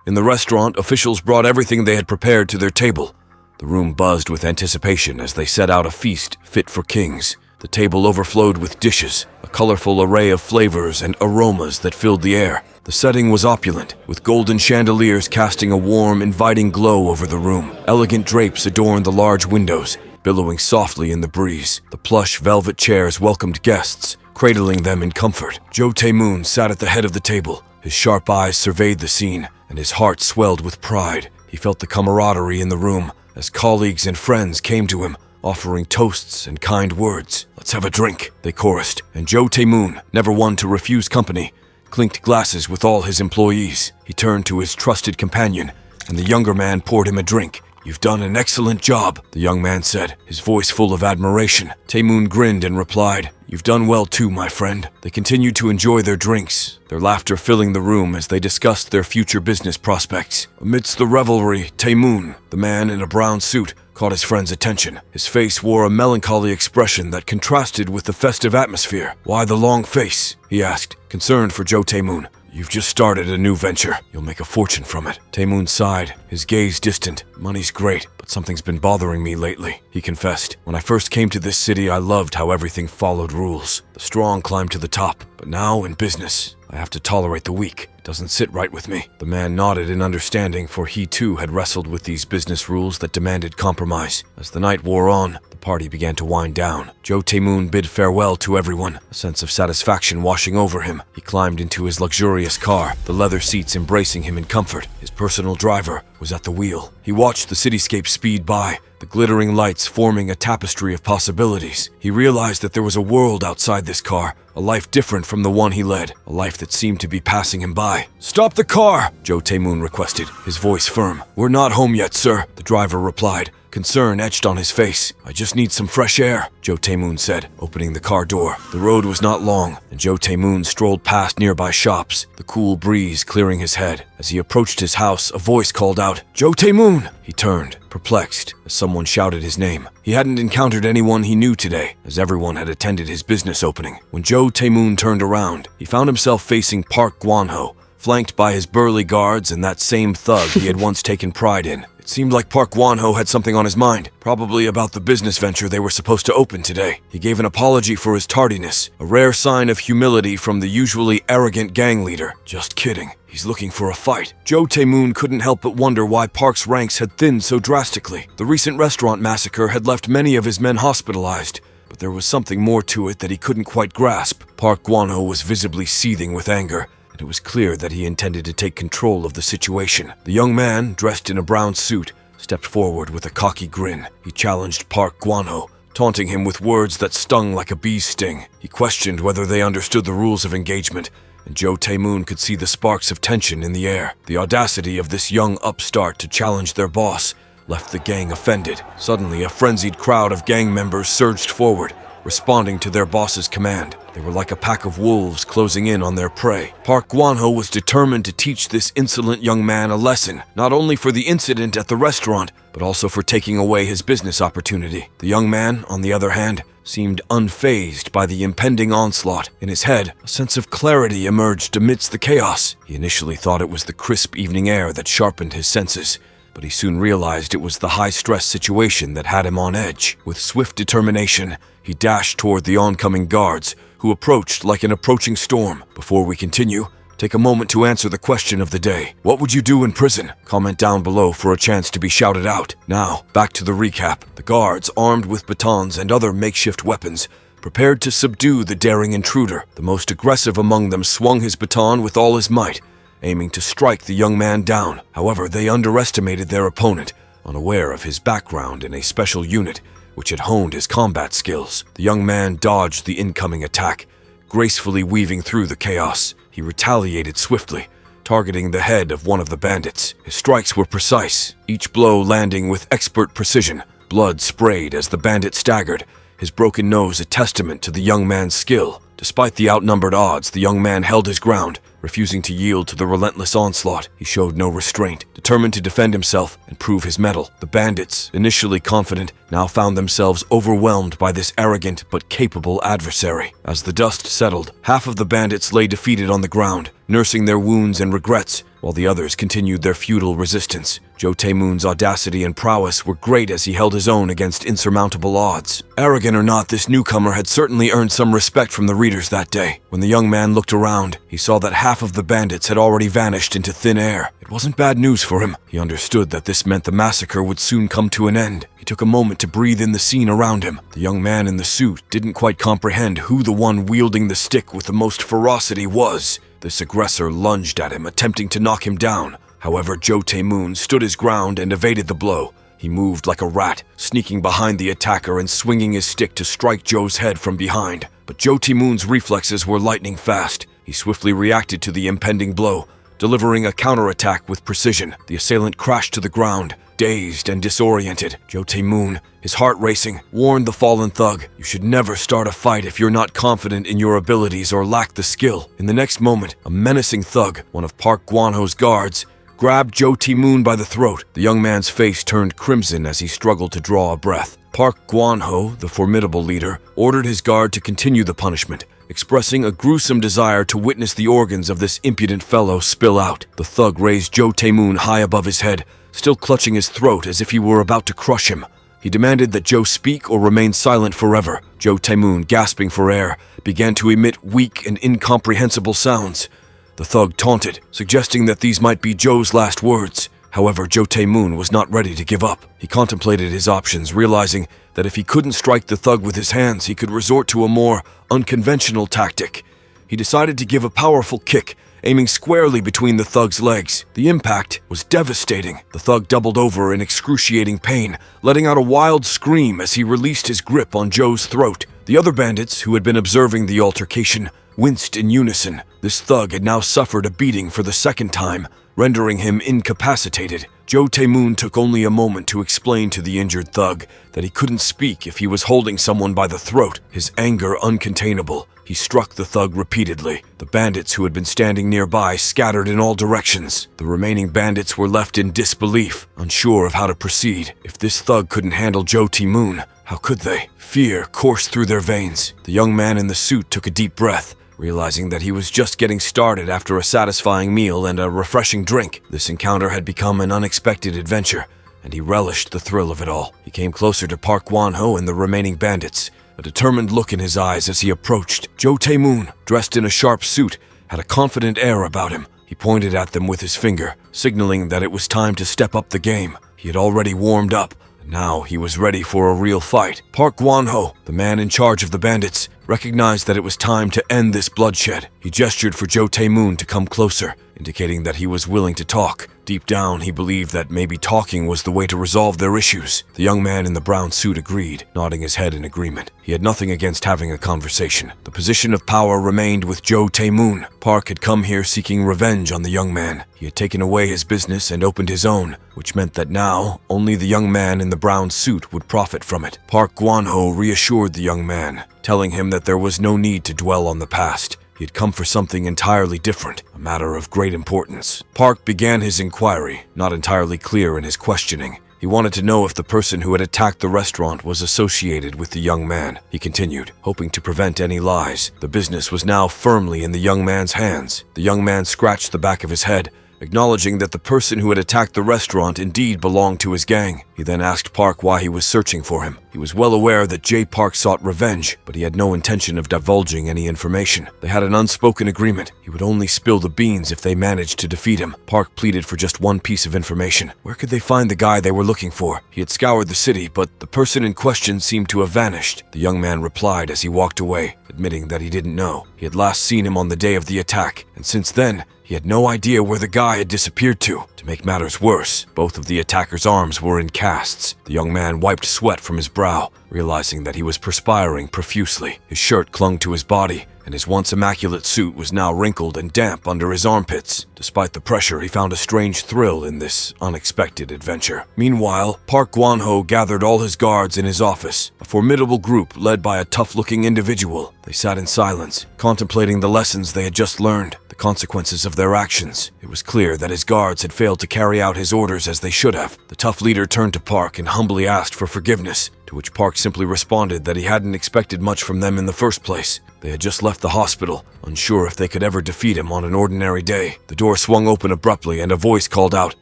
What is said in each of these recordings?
In the restaurant, officials brought everything they had prepared to their table. The room buzzed with anticipation as they set out a feast fit for kings. The table overflowed with dishes, a colorful array of flavors and aromas that filled the air. The setting was opulent, with golden chandeliers casting a warm, inviting glow over the room. Elegant drapes adorned the large windows, billowing softly in the breeze. The plush velvet chairs welcomed guests, cradling them in comfort. Jo Tae-moon sat at the head of the table. His sharp eyes surveyed the scene, and his heart swelled with pride. He felt the camaraderie in the room as colleagues and friends came to him, offering toasts and kind words. "Let's have a drink," they chorused, and Jo Tae-moon, never one to refuse company, clinked glasses with all his employees. He turned to his trusted companion, and the younger man poured him a drink. "You've done an excellent job," the young man said, his voice full of admiration. Tae-moon grinned and replied, "You've done well too, my friend." They continued to enjoy their drinks, their laughter filling the room as they discussed their future business prospects. Amidst the revelry, Tae-moon, the man in a brown suit, caught his friend's attention. His face wore a melancholy expression that contrasted with the festive atmosphere. "Why the long face?" he asked, concerned for Jo Tae-moon. "You've just started a new venture. You'll make a fortune from it." Tae-moon sighed, his gaze distant. "Money's great, but something's been bothering me lately," he confessed. "When I first came to this city, I loved how everything followed rules. The strong climbed to the top, but now in business, I have to tolerate the weak. It doesn't sit right with me." The man nodded in understanding, for he too had wrestled with these business rules that demanded compromise. As the night wore on, the party began to wind down. Jo Tae-moon bid farewell to everyone, a sense of satisfaction washing over him. He climbed into his luxurious car, the leather seats embracing him in comfort. His personal driver was at the wheel. He watched the cityscape speed by, the glittering lights forming a tapestry of possibilities. He realized that there was a world outside this car, a life different from the one he led, a life that seemed to be passing him by. "Stop the car!" Jo Tae-moon requested, his voice firm. "We're not home yet, sir," the driver replied, concern etched on his face. "I just need some fresh air," Jo Tae-moon said, opening the car door. The road was not long, and Jo Tae-moon strolled past nearby shops, the cool breeze clearing his head. As he approached his house, a voice called out, "Jo Tae-moon!" He turned, perplexed, as someone shouted his name. He hadn't encountered anyone he knew today, as everyone had attended his business opening. When Jo Tae-moon turned around, he found himself facing Park Gwon-ho, flanked by his burly guards and that same thug he had once taken pride in. It seemed like Park Gwon-ho had something on his mind, probably about the business venture they were supposed to open today. He gave an apology for his tardiness, a rare sign of humility from the usually arrogant gang leader. Just kidding. He's looking for a fight. Jo Tae-moon couldn't help but wonder why Park's ranks had thinned so drastically. The recent restaurant massacre had left many of his men hospitalized, but there was something more to it that he couldn't quite grasp. Park Gwon-ho was visibly seething with anger, and it was clear that he intended to take control of the situation. The young man, dressed in a brown suit, stepped forward with a cocky grin. He challenged Park Gwon-ho, taunting him with words that stung like a bee's sting. He questioned whether they understood the rules of engagement, and Jo Tae-moon could see the sparks of tension in the air. The audacity of this young upstart to challenge their boss left the gang offended. Suddenly, a frenzied crowd of gang members surged forward, responding to their boss's command. They were like a pack of wolves closing in on their prey. Park Gwon-ho was determined to teach this insolent young man a lesson, not only for the incident at the restaurant, but also for taking away his business opportunity. The young man, on the other hand, seemed unfazed by the impending onslaught. In his head, a sense of clarity emerged amidst the chaos. He initially thought it was the crisp evening air that sharpened his senses, but he soon realized it was the high-stress situation that had him on edge. With swift determination, he dashed toward the oncoming guards, who approached like an approaching storm. Before we continue, take a moment to answer the question of the day. What would you do in prison? Comment down below for a chance to be shouted out. Now, back to the recap. The guards, armed with batons and other makeshift weapons, prepared to subdue the daring intruder. The most aggressive among them swung his baton with all his might, aiming to strike the young man down. However, they underestimated their opponent, unaware of his background in a special unit which had honed his combat skills. The young man dodged the incoming attack, gracefully weaving through the chaos. He retaliated swiftly, targeting the head of one of the bandits. His strikes were precise, each blow landing with expert precision. Blood sprayed as the bandit staggered, his broken nose a testament to the young man's skill. Despite the outnumbered odds, the young man held his ground, refusing to yield to the relentless onslaught. He showed no restraint, determined to defend himself and prove his mettle. The bandits, initially confident, now found themselves overwhelmed by this arrogant but capable adversary. As the dust settled, half of the bandits lay defeated on the ground, nursing their wounds and regrets, while the others continued their futile resistance. Joe Taemoon's audacity and prowess were great as he held his own against insurmountable odds. Arrogant or not, this newcomer had certainly earned some respect from the readers that day. When the young man looked around, he saw that half of the bandits had already vanished into thin air. It wasn't bad news for him. He understood that this meant the massacre would soon come to an end. He took a moment to breathe in the scene around him. The young man in the suit didn't quite comprehend who the one wielding the stick with the most ferocity was. This aggressor lunged at him, attempting to knock him down. However, Joe Taemoon stood his ground and evaded the blow. He moved like a rat, sneaking behind the attacker and swinging his stick to strike Joe's head from behind. But Joe Taemoon's reflexes were lightning fast. He swiftly reacted to the impending blow, delivering a counterattack with precision. The assailant crashed to the ground, dazed and disoriented. Joe Taemoon, his heart racing, warned the fallen thug, "You should never start a fight if you're not confident in your abilities or lack the skill." In the next moment, a menacing thug, one of Park Gwon-ho's guards, grabbed Joe Taemoon by the throat. The young man's face turned crimson as he struggled to draw a breath. Park Gwon-ho, the formidable leader, ordered his guard to continue the punishment, expressing a gruesome desire to witness the organs of this impudent fellow spill out. The thug raised Joe Taemoon high above his head, still clutching his throat as if he were about to crush him. He demanded that Joe speak or remain silent forever. Joe Taemoon, gasping for air, began to emit weak and incomprehensible sounds. The thug taunted, suggesting that these might be Joe's last words. However, Joe Taemoon was not ready to give up. He contemplated his options, realizing that if he couldn't strike the thug with his hands, he could resort to a more unconventional tactic. He decided to give a powerful kick, aiming squarely between the thug's legs. The impact was devastating. The thug doubled over in excruciating pain, letting out a wild scream as he released his grip on Joe's throat. The other bandits, who had been observing the altercation, winced in unison. This thug had now suffered a beating for the second time, rendering him incapacitated. Joe Taemoon took only a moment to explain to the injured thug that he couldn't speak if he was holding someone by the throat, his anger uncontainable. He struck the thug repeatedly. The bandits who had been standing nearby scattered in all directions. The remaining bandits were left in disbelief, unsure of how to proceed. If this thug couldn't handle Joe Taemoon, how could they? Fear coursed through their veins. The young man in the suit took a deep breath, realizing that he was just getting started after a satisfying meal and a refreshing drink. This encounter had become an unexpected adventure, and he relished the thrill of it all. He came closer to Park Gwon-ho and the remaining bandits, a determined look in his eyes as he approached. Joe Taemoon, dressed in a sharp suit, had a confident air about him. He pointed at them with his finger, signaling that it was time to step up the game. He had already warmed up, and now he was ready for a real fight. Park Gwon-ho, the man in charge of the bandits, recognized that it was time to end this bloodshed. He gestured for Joe Taemoon to come closer, indicating that he was willing to talk. Deep down, he believed that maybe talking was the way to resolve their issues. The young man in the brown suit agreed, nodding his head in agreement. He had nothing against having a conversation. The position of power remained with Joe Taemoon. Park had come here seeking revenge on the young man. He had taken away his business and opened his own, which meant that now only the young man in the brown suit would profit from it. Park Gwon-ho reassured the young man, telling him that there was no need to dwell on the past. He had come for something entirely different, a matter of great importance. Park began his inquiry, not entirely clear in his questioning. He wanted to know if the person who had attacked the restaurant was associated with the young man. He continued, hoping to prevent any lies. The business was now firmly in the young man's hands. The young man scratched the back of his head, acknowledging that the person who had attacked the restaurant indeed belonged to his gang. He then asked Park why he was searching for him. He was well aware that Jay Park sought revenge, but he had no intention of divulging any information. They had an unspoken agreement. He would only spill the beans if they managed to defeat him. Park pleaded for just one piece of information. Where could they find the guy they were looking for? He had scoured the city, but the person in question seemed to have vanished. The young man replied as he walked away, admitting that he didn't know. He had last seen him on the day of the attack, and since then, he had no idea where the guy had disappeared to. To make matters worse, both of the attacker's arms were in casts. The young man wiped sweat from his brow, realizing that he was perspiring profusely. His shirt clung to his body, and his once immaculate suit was now wrinkled and damp under his armpits. Despite the pressure, he found a strange thrill in this unexpected adventure. Meanwhile, Park Gwon-ho gathered all his guards in his office, a formidable group led by a tough-looking individual. They sat in silence, contemplating the lessons they had just learned. The consequences of their actions. It was clear that his guards had failed to carry out his orders as they should have. The tough leader turned to Park and humbly asked for forgiveness, to which Park simply responded that he hadn't expected much from them in the first place. They had just left the hospital, unsure if they could ever defeat him on an ordinary day. The door swung open abruptly and a voice called out,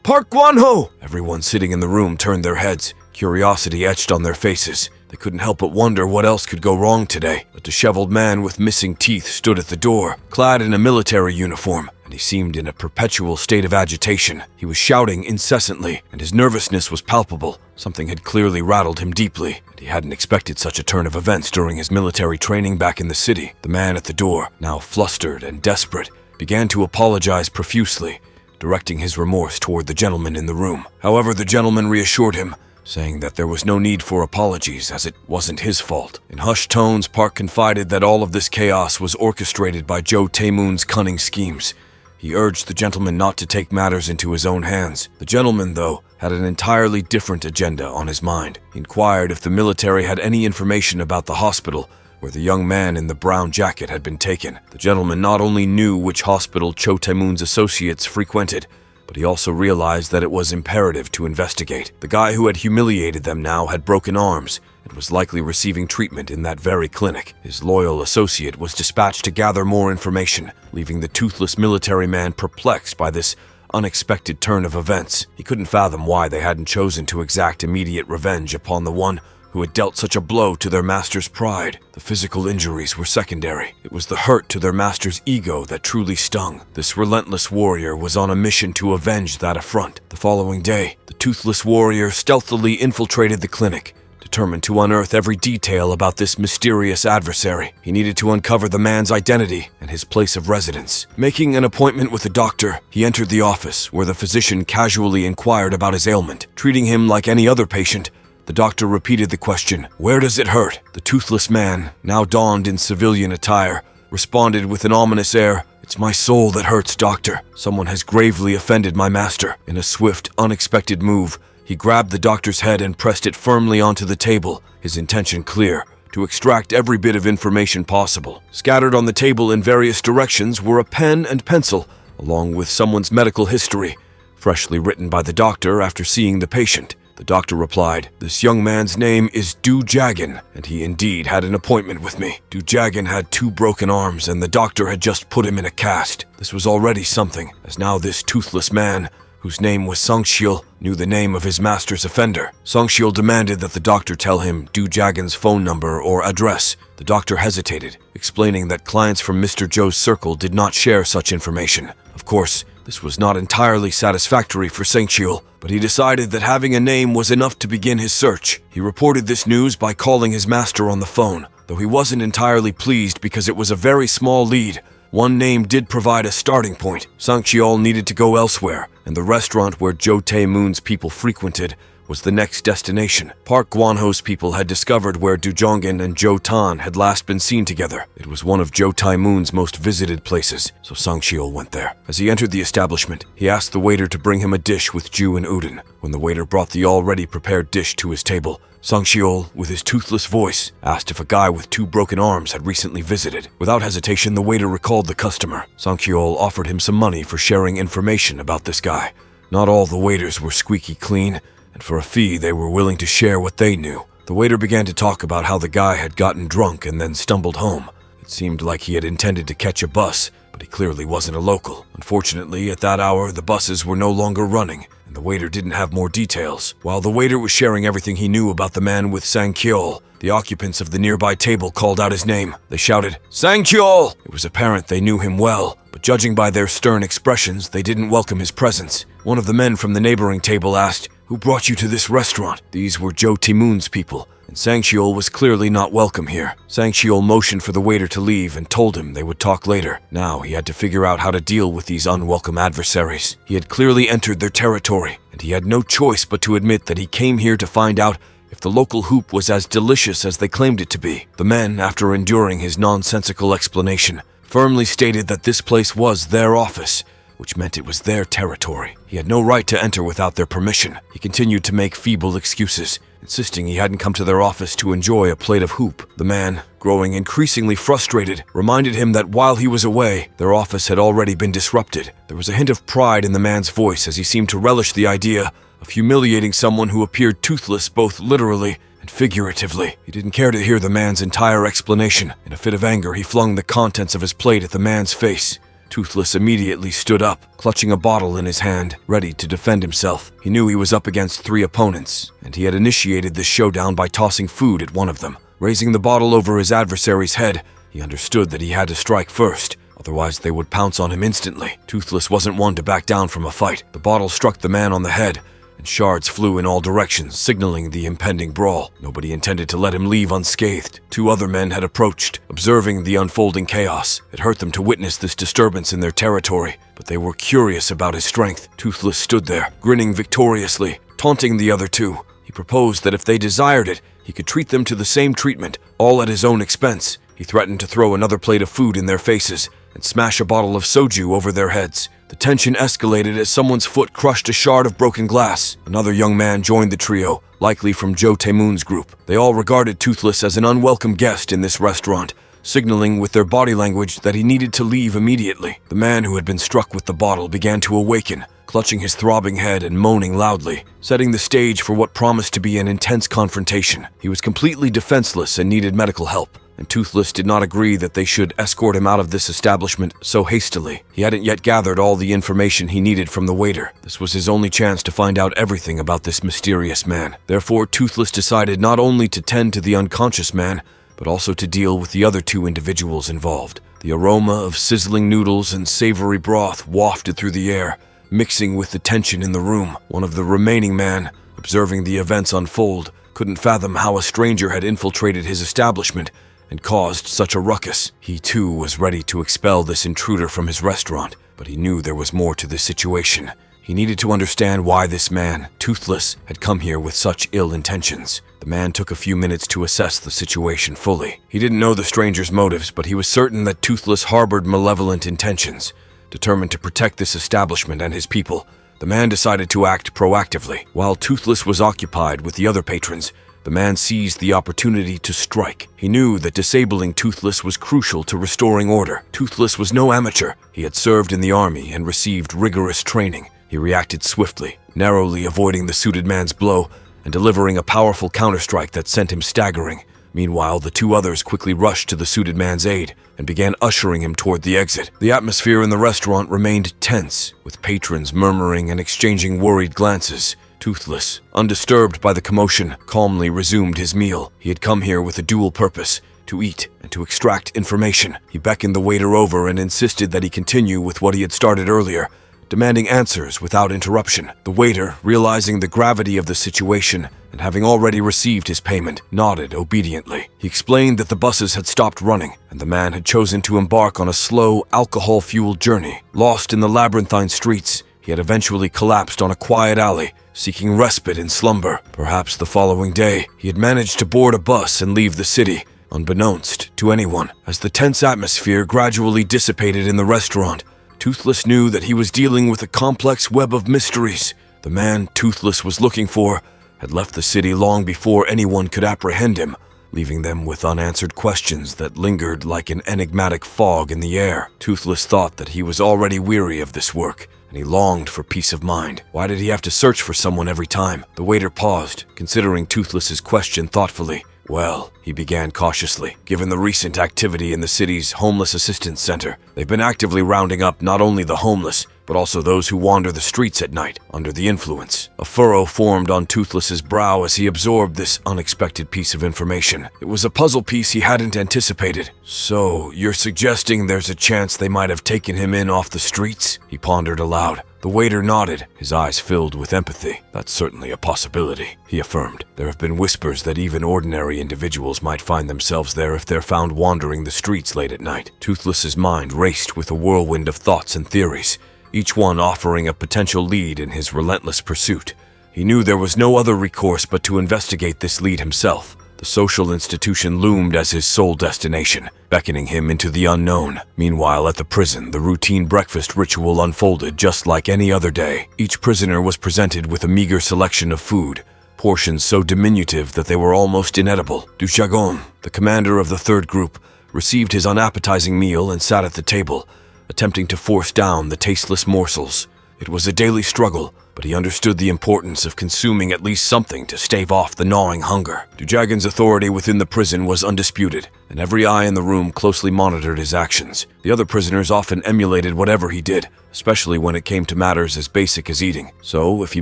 "Park Gwan-ho!" Everyone sitting in the room turned their heads, curiosity etched on their faces. They couldn't help but wonder what else could go wrong today. A disheveled man with missing teeth stood at the door, clad in a military uniform, and he seemed in a perpetual state of agitation. He was shouting incessantly, and his nervousness was palpable. Something had clearly rattled him deeply, and he hadn't expected such a turn of events during his military training back in the city. The man at the door, now flustered and desperate, began to apologize profusely, directing his remorse toward the gentleman in the room. However, the gentleman reassured him, saying that there was no need for apologies as it wasn't his fault. In hushed tones, Park confided that all of this chaos was orchestrated by Joe Tae-moon's cunning schemes. He urged the gentleman not to take matters into his own hands. The gentleman, though, had an entirely different agenda on his mind. He inquired if the military had any information about the hospital where the young man in the brown jacket had been taken. The gentleman not only knew which hospital Cho Tae-moon's associates frequented, but he also realized that it was imperative to investigate. The guy who had humiliated them now had broken arms and was likely receiving treatment in that very clinic. His loyal associate was dispatched to gather more information, leaving the toothless military man perplexed by this unexpected turn of events. He couldn't fathom why they hadn't chosen to exact immediate revenge upon the one who had dealt such a blow to their master's pride. The physical injuries were secondary. It was the hurt to their master's ego that truly stung. This relentless warrior was on a mission to avenge that affront. The following day, the toothless warrior stealthily infiltrated the clinic, determined to unearth every detail about this mysterious adversary. He needed to uncover the man's identity and his place of residence. Making an appointment with a doctor, he entered the office, where the physician casually inquired about his ailment. Treating him like any other patient, the doctor repeated the question, "Where does it hurt?" The toothless man, now donned in civilian attire, responded with an ominous air, "It's my soul that hurts, doctor. Someone has gravely offended my master." In a swift, unexpected move, he grabbed the doctor's head and pressed it firmly onto the table, his intention clear, to extract every bit of information possible. Scattered on the table in various directions were a pen and pencil, along with someone's medical history, freshly written by the doctor after seeing the patient. The doctor replied, "This young man's name is Do Jagan, and he indeed had an appointment with me. Do Jagan had 2 broken arms, and the doctor had just put him in a cast. This was already something, as now this toothless man, whose name was Sangshil, knew the name of his master's offender." Sangshil demanded that the doctor tell him Do Jagan's phone number or address. The doctor hesitated, explaining that clients from Mr. Joe's circle did not share such information. Of course, this was not entirely satisfactory for Sangshil, but he decided that having a name was enough to begin his search. He reported this news by calling his master on the phone, though he wasn't entirely pleased because it was a very small lead. One name did provide a starting point. Sangshil needed to go elsewhere, and the restaurant where Joe Tae-moon's people frequented was the next destination. Park Gwan-ho's people had discovered where Do Jongan and Jo Tan had last been seen together. It was one of Joe Tae-moon's most visited places, so Sangshil went there. As he entered the establishment, he asked the waiter to bring him a dish with Ju and udon. When the waiter brought the already prepared dish to his table, Sangshil, with his toothless voice, asked if a guy with 2 broken arms had recently visited. Without hesitation, the waiter recalled the customer. Sangshil offered him some money for sharing information about this guy. Not all the waiters were squeaky clean, and for a fee they were willing to share what they knew. The waiter began to talk about how the guy had gotten drunk and then stumbled home. It seemed like he had intended to catch a bus, but he clearly wasn't a local. Unfortunately, at that hour, the buses were no longer running, and the waiter didn't have more details. While the waiter was sharing everything he knew about the man with Sang-kyeol, the occupants of the nearby table called out his name. They shouted, "Sang-kyeol!" It was apparent they knew him well, but judging by their stern expressions, they didn't welcome his presence. One of the men from the neighboring table asked, "Who brought you to this restaurant?" These were Joe Tae-moon's people, and Sangshil was clearly not welcome here. Sangshil motioned for the waiter to leave and told him they would talk later. Now he had to figure out how to deal with these unwelcome adversaries. He had clearly entered their territory, and he had no choice but to admit that he came here to find out if the local hoop was as delicious as they claimed it to be. The men, after enduring his nonsensical explanation, firmly stated that this place was their office, which meant it was their territory. He had no right to enter without their permission. He continued to make feeble excuses, insisting he hadn't come to their office to enjoy a plate of hoop. The man, growing increasingly frustrated, reminded him that while he was away, their office had already been disrupted. There was a hint of pride in the man's voice as he seemed to relish the idea of humiliating someone who appeared toothless both literally and figuratively. He didn't care to hear the man's entire explanation. In a fit of anger, he flung the contents of his plate at the man's face. Toothless immediately stood up, clutching a bottle in his hand, ready to defend himself. He knew he was up against 3 opponents, and he had initiated this showdown by tossing food at one of them. Raising the bottle over his adversary's head, he understood that he had to strike first, otherwise they would pounce on him instantly. Toothless wasn't one to back down from a fight. The bottle struck the man on the head, and shards flew in all directions, signaling the impending brawl. Nobody intended to let him leave unscathed. 2 other men had approached, observing the unfolding chaos. It hurt them to witness this disturbance in their territory, but they were curious about his strength. Toothless stood there, grinning victoriously, taunting the other 2. He proposed that if they desired it, he could treat them to the same treatment, all at his own expense. He threatened to throw another plate of food in their faces and smash a bottle of soju over their heads. The tension escalated as someone's foot crushed a shard of broken glass. Another young man joined the trio, likely from Joe Taemoon's group. They all regarded Toothless as an unwelcome guest in this restaurant, signaling with their body language that he needed to leave immediately. The man who had been struck with the bottle began to awaken, clutching his throbbing head and moaning loudly, setting the stage for what promised to be an intense confrontation. He was completely defenseless and needed medical help, and Toothless did not agree that they should escort him out of this establishment so hastily. He hadn't yet gathered all the information he needed from the waiter. This was his only chance to find out everything about this mysterious man. Therefore, Toothless decided not only to tend to the unconscious man, but also to deal with the other 2 individuals involved. The aroma of sizzling noodles and savory broth wafted through the air, mixing with the tension in the room. One of the remaining men, observing the events unfold, couldn't fathom how a stranger had infiltrated his establishment and caused such a ruckus. He too was ready to expel this intruder from his restaurant, but he knew there was more to this situation. He needed to understand why this man, Toothless, had come here with such ill intentions. The man took a few minutes to assess the situation fully. He didn't know the stranger's motives, but he was certain that Toothless harbored malevolent intentions. Determined to protect this establishment and his people, the man decided to act proactively. While Toothless was occupied with the other patrons, the man seized the opportunity to strike. He knew that disabling Toothless was crucial to restoring order. Toothless was no amateur. He had served in the army and received rigorous training. He reacted swiftly, narrowly avoiding the suited man's blow and delivering a powerful counterstrike that sent him staggering. Meanwhile, the 2 others quickly rushed to the suited man's aid and began ushering him toward the exit. The atmosphere in the restaurant remained tense, with patrons murmuring and exchanging worried glances. Toothless, undisturbed by the commotion, calmly resumed his meal. He had come here with a dual purpose: to eat and to extract information. He beckoned the waiter over and insisted that he continue with what he had started earlier, demanding answers without interruption. The waiter, realizing the gravity of the situation and having already received his payment, nodded obediently. He explained that the buses had stopped running and the man had chosen to embark on a slow, alcohol-fueled journey. Lost in the labyrinthine streets, he had eventually collapsed on a quiet alley, seeking respite in slumber. Perhaps the following day, he had managed to board a bus and leave the city, unbeknownst to anyone. As the tense atmosphere gradually dissipated in the restaurant, Toothless knew that he was dealing with a complex web of mysteries. The man Toothless was looking for had left the city long before anyone could apprehend him, leaving them with unanswered questions that lingered like an enigmatic fog in the air. Toothless thought that he was already weary of this work, and he longed for peace of mind. Why did he have to search for someone every time? The waiter paused, considering Toothless's question thoughtfully. Well, he began cautiously. Given the recent activity in the city's homeless assistance center, they've been actively rounding up not only the homeless, but also those who wander the streets at night under the influence. A furrow formed on Toothless's brow as he absorbed this unexpected piece of information. It was a puzzle piece he hadn't anticipated. So, you're suggesting there's a chance they might have taken him in off the streets? He pondered aloud. The waiter nodded, his eyes filled with empathy. That's certainly a possibility, he affirmed. There have been whispers that even ordinary individuals might find themselves there if they're found wandering the streets late at night. Toothless's mind raced with a whirlwind of thoughts and theories, each one offering a potential lead in his relentless pursuit. He knew there was no other recourse but to investigate this lead himself. The social institution loomed as his sole destination, beckoning him into the unknown. Meanwhile, at the prison, the routine breakfast ritual unfolded just like any other day. Each prisoner was presented with a meager selection of food, portions so diminutive that they were almost inedible. Dujagong, the commander of the third group, received his unappetizing meal and sat at the table, attempting to force down the tasteless morsels. It was a daily struggle, but he understood the importance of consuming at least something to stave off the gnawing hunger. Dujagon's authority within the prison was undisputed, and every eye in the room closely monitored his actions. The other prisoners often emulated whatever he did, especially when it came to matters as basic as eating. So, if he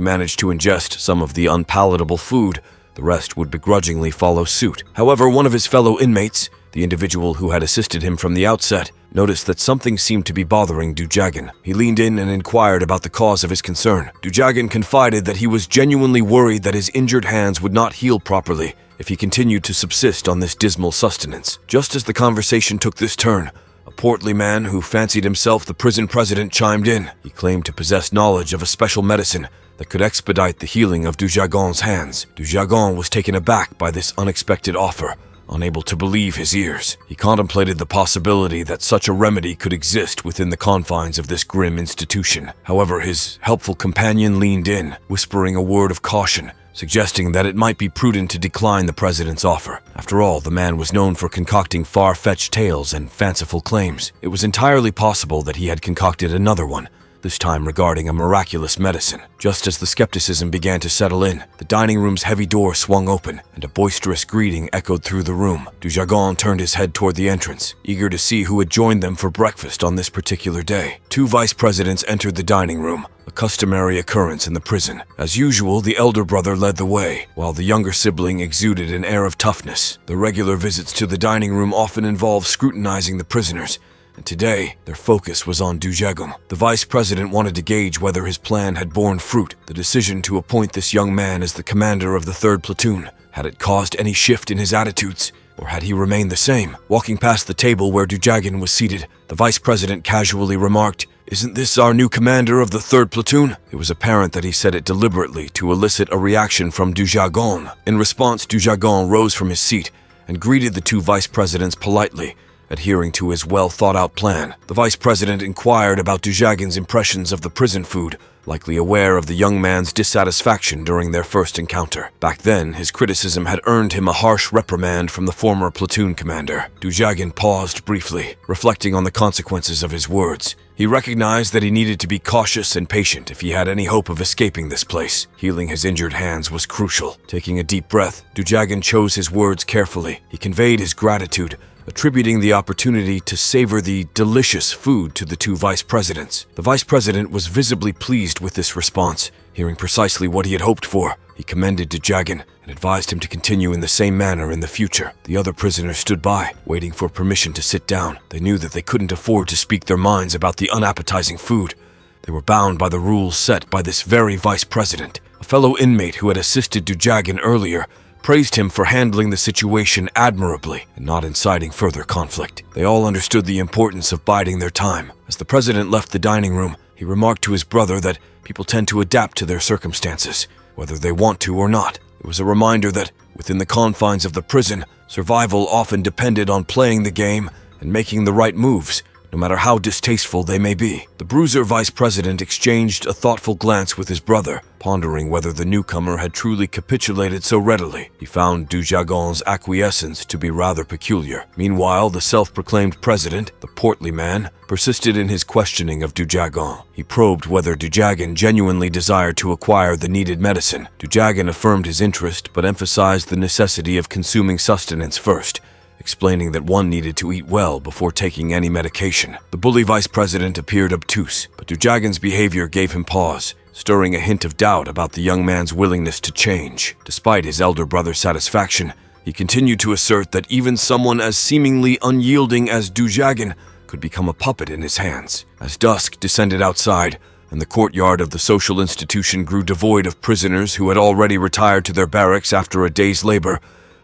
managed to ingest some of the unpalatable food, the rest would begrudgingly follow suit. However, one of his fellow inmates, the individual who had assisted him from the outset, noticed that something seemed to be bothering Dujagon. He leaned in and inquired about the cause of his concern. Dujagon confided that he was genuinely worried that his injured hands would not heal properly if he continued to subsist on this dismal sustenance. Just as the conversation took this turn, a portly man who fancied himself the prison president chimed in. He claimed to possess knowledge of a special medicine that could expedite the healing of Dujagon's hands. Dujagon was taken aback by this unexpected offer, unable to believe his ears. He contemplated the possibility that such a remedy could exist within the confines of this grim institution. However, his helpful companion leaned in, whispering a word of caution, suggesting that it might be prudent to decline the president's offer. After all, the man was known for concocting far-fetched tales and fanciful claims. It was entirely possible that he had concocted another one, this time regarding a miraculous medicine. Just as the skepticism began to settle in, the dining room's heavy door swung open, and a boisterous greeting echoed through the room. Dujagon turned his head toward the entrance, eager to see who had joined them for breakfast on this particular day. Two vice presidents entered the dining room, a customary occurrence in the prison. As usual, the elder brother led the way, while the younger sibling exuded an air of toughness. The regular visits to the dining room often involved scrutinizing the prisoners, and today, their focus was on Dujagon. The vice president wanted to gauge whether his plan had borne fruit. The decision to appoint this young man as the commander of the 3rd platoon, had it caused any shift in his attitudes, or had he remained the same? Walking past the table where Dujagon was seated, the vice president casually remarked, "Isn't this our new commander of the 3rd platoon?" It was apparent that he said it deliberately to elicit a reaction from Dujagon. In response, Dujagon rose from his seat and greeted the two vice presidents politely, adhering to his well-thought-out plan. The vice president inquired about Dujagon's impressions of the prison food, likely aware of the young man's dissatisfaction during their first encounter. Back then, his criticism had earned him a harsh reprimand from the former platoon commander. Dujagon paused briefly, reflecting on the consequences of his words. He recognized that he needed to be cautious and patient if he had any hope of escaping this place. Healing his injured hands was crucial. Taking a deep breath, Dujagon chose his words carefully. He conveyed his gratitude, attributing the opportunity to savor the delicious food to the two vice presidents. The vice president was visibly pleased with this response, hearing precisely what he had hoped for. He commended Dujagon and advised him to continue in the same manner in the future. The other prisoners stood by, waiting for permission to sit down. They knew that they couldn't afford to speak their minds about the unappetizing food. They were bound by the rules set by this very vice president. A fellow inmate who had assisted Dujagon earlier praised him for handling the situation admirably and not inciting further conflict. They all understood the importance of biding their time. As the president left the dining room, he remarked to his brother that people tend to adapt to their circumstances, whether they want to or not. It was a reminder that, within the confines of the prison, survival often depended on playing the game and making the right moves, no matter how distasteful they may be. The bruiser vice president exchanged a thoughtful glance with his brother, pondering whether the newcomer had truly capitulated so readily. He found Dujagon's acquiescence to be rather peculiar. Meanwhile, the self-proclaimed president, the portly man, persisted in his questioning of Dujagon. He probed whether Dujagon genuinely desired to acquire the needed medicine. Dujagon affirmed his interest, but emphasized the necessity of consuming sustenance first, explaining that one needed to eat well before taking any medication. The bully vice president appeared obtuse, but Dujagon's behavior gave him pause, stirring a hint of doubt about the young man's willingness to change. Despite his elder brother's satisfaction, he continued to assert that even someone as seemingly unyielding as Dujagon could become a puppet in his hands. As dusk descended outside, and the courtyard of the social institution grew devoid of prisoners who had already retired to their barracks after a day's labor,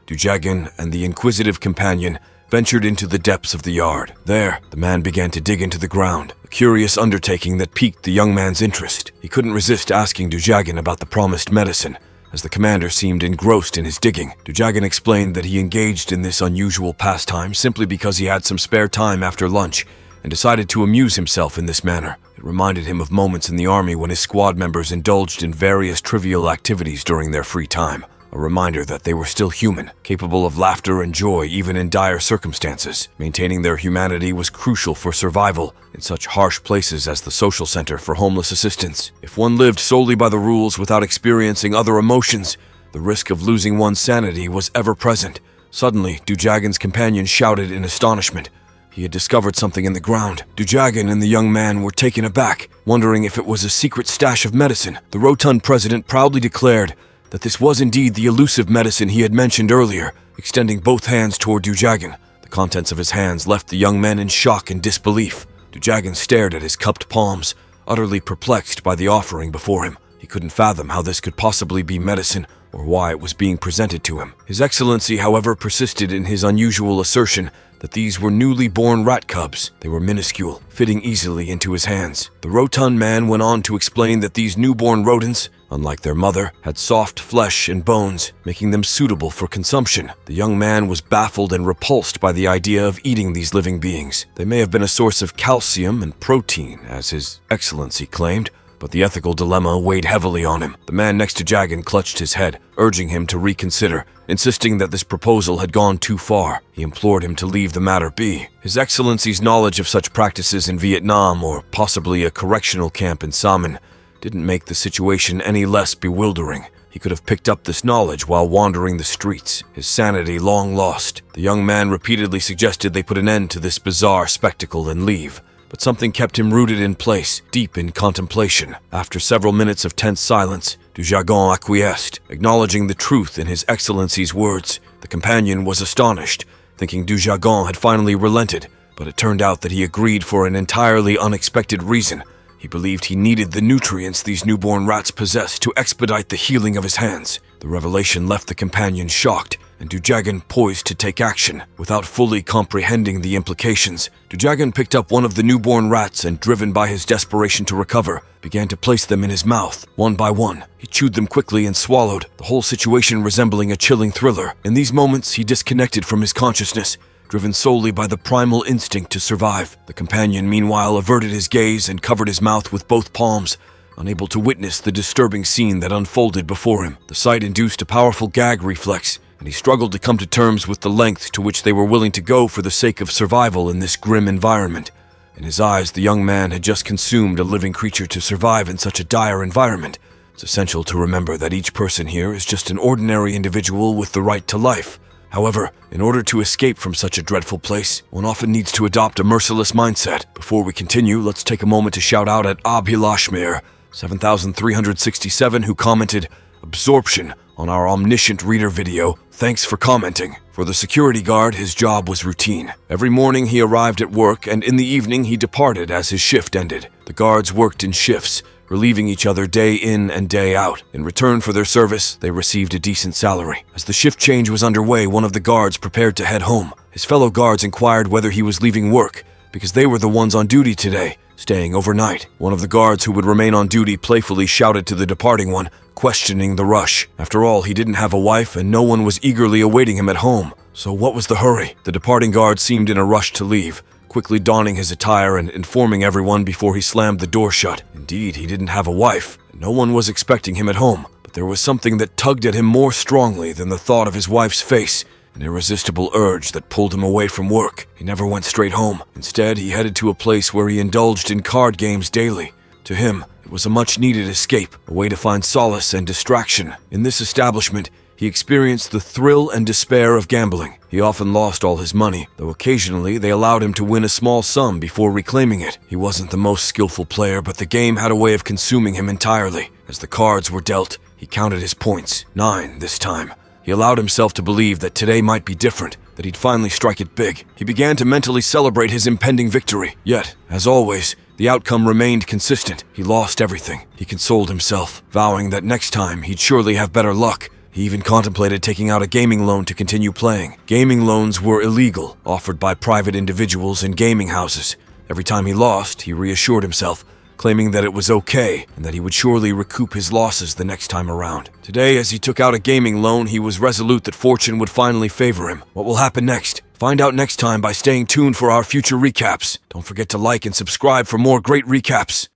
Dujagon and the inquisitive companion ventured into the depths of the yard. There, the man began to dig into the ground, a curious undertaking that piqued the young man's interest. He couldn't resist asking Dujagon about the promised medicine, as the commander seemed engrossed in his digging. Dujagon explained that he engaged in this unusual pastime simply because he had some spare time after lunch and decided to amuse himself in this manner. It reminded him of moments in the army when his squad members indulged in various trivial activities during their free time. A reminder that they were still human, capable of laughter and joy even in dire circumstances. Maintaining their humanity was crucial for survival in such harsh places as the social center for homeless assistance. If one lived solely by the rules without experiencing other emotions, the risk of losing one's sanity was ever present. Suddenly, Dujagan's companion shouted in astonishment. He had discovered something in the ground. Dujagan and the young man were taken aback, wondering if it was a secret stash of medicine. The rotund president proudly declared that this was indeed the elusive medicine he had mentioned earlier, extending both hands toward Dujagan. The contents of his hands left the young men in shock and disbelief. Dujagan stared at his cupped palms, utterly perplexed by the offering before him. He couldn't fathom how this could possibly be medicine or why it was being presented to him. His Excellency, however, persisted in his unusual assertion that these were newly born rat cubs. They were minuscule, fitting easily into his hands. The rotund man went on to explain that these newborn rodents, unlike their mother, had soft flesh and bones, making them suitable for consumption. The young man was baffled and repulsed by the idea of eating these living beings. They may have been a source of calcium and protein, as His Excellency claimed, but the ethical dilemma weighed heavily on him. The man next to Jagan clutched his head, urging him to reconsider, insisting that this proposal had gone too far. He implored him to leave the matter be. His Excellency's knowledge of such practices in Vietnam, or possibly a correctional camp in Saman, didn't make the situation any less bewildering. He could have picked up this knowledge while wandering the streets, his sanity long lost. The young man repeatedly suggested they put an end to this bizarre spectacle and leave, but something kept him rooted in place, deep in contemplation. After several minutes of tense silence, Dujagan acquiesced, acknowledging the truth in His Excellency's words. The companion was astonished, thinking Dujagan had finally relented, but it turned out that he agreed for an entirely unexpected reason. He believed he needed the nutrients these newborn rats possessed to expedite the healing of his hands. The revelation left the companion shocked, and Dujagan poised to take action. Without fully comprehending the implications, Dujagan picked up one of the newborn rats and, driven by his desperation to recover, began to place them in his mouth, one by one. He chewed them quickly and swallowed, the whole situation resembling a chilling thriller. In these moments, he disconnected from his consciousness, driven solely by the primal instinct to survive. The companion, meanwhile, averted his gaze and covered his mouth with both palms, unable to witness the disturbing scene that unfolded before him. The sight induced a powerful gag reflex, and he struggled to come to terms with the lengths to which they were willing to go for the sake of survival in this grim environment. In his eyes, the young man had just consumed a living creature to survive in such a dire environment. It's essential to remember that each person here is just an ordinary individual with the right to life. However, in order to escape from such a dreadful place, one often needs to adopt a merciless mindset. Before we continue, let's take a moment to shout out at Abhilashmir 7367, who commented, "Absorption," on our Omniscient Reader video. Thanks for commenting. For the security guard, his job was routine. Every morning he arrived at work, and in the evening he departed as his shift ended. The guards worked in shifts, relieving each other day in and day out. In return for their service, they received a decent salary. As the shift change was underway, one of the guards prepared to head home. His fellow guards inquired whether he was leaving work, because they were the ones on duty today, staying overnight. One of the guards who would remain on duty playfully shouted to the departing one, questioning the rush. After all, he didn't have a wife, and no one was eagerly awaiting him at home. So what was the hurry? The departing guard seemed in a rush to leave, quickly donning his attire and informing everyone before he slammed the door shut. Indeed, he didn't have a wife, and no one was expecting him at home. But there was something that tugged at him more strongly than the thought of his wife's face, an irresistible urge that pulled him away from work. He never went straight home. Instead, he headed to a place where he indulged in card games daily. To him, it was a much-needed escape, a way to find solace and distraction. In this establishment, he experienced the thrill and despair of gambling. He often lost all his money, though occasionally they allowed him to win a small sum before reclaiming it. He wasn't the most skillful player, but the game had a way of consuming him entirely. As the cards were dealt, he counted his points, 9 this time. He allowed himself to believe that today might be different, that he'd finally strike it big. He began to mentally celebrate his impending victory. Yet, as always, the outcome remained consistent. He lost everything. He consoled himself, vowing that next time he'd surely have better luck. He even contemplated taking out a gaming loan to continue playing. Gaming loans were illegal, offered by private individuals in gaming houses. Every time he lost, he reassured himself, claiming that it was okay and that he would surely recoup his losses the next time around. Today, as he took out a gaming loan, he was resolute that fortune would finally favor him. What will happen next? Find out next time by staying tuned for our future recaps. Don't forget to like and subscribe for more great recaps.